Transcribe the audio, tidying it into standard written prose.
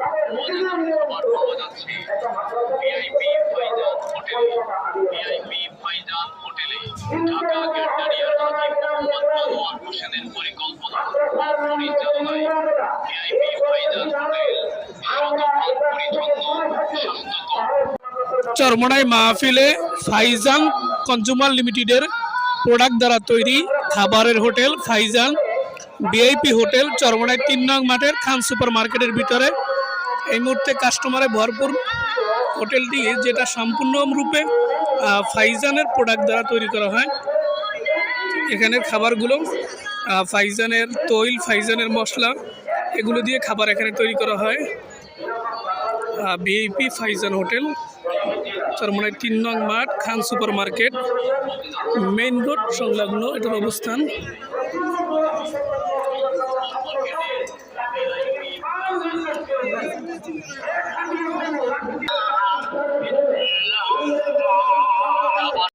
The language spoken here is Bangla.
খাবার পাওয়া যাচ্ছে ভিআইপি ভাইজান হোটেলে। ভিআইপি ভাইজান হোটেলে ঢাকা গেন্ডারিয়ার হাকিম মোহাম্মদ আনোয়ার হোসেনের পরিকল্পনা ও পরিচালনায় ভিআইপি ভাইজান হোটেল শতভাগ পরিচ্ছন্ন, স্বাস্থ্যকর। চরমনাই মাহফিলে ফাইজান কনজুমার লিমিটেডের প্রোডাক্ট দ্বারা তৈরি খাবারের hotel Faizan VIP hotel Charmonai ৩ নং মাঠের খান সুপার মার্কেটের ভিতরে এই মুহূর্তে কাস্টমারে ভরপুর। হোটেলটি যেটা সম্পূর্ণরূপে ফাইজানের প্রোডাক্ট দ্বারা তৈরি করা হয়। এখানের খাবারগুলো ফাইজানের তৈল, ফাইজানের মশলা, এগুলো দিয়ে খাবার এখানে তৈরি করা হয়। ভিআইপি ফাইজান হোটেল চরমনাই ৩ নং মাঠ খান সুপার মার্কেট মেইন রোড সংলগ্ন এটার অবস্থান।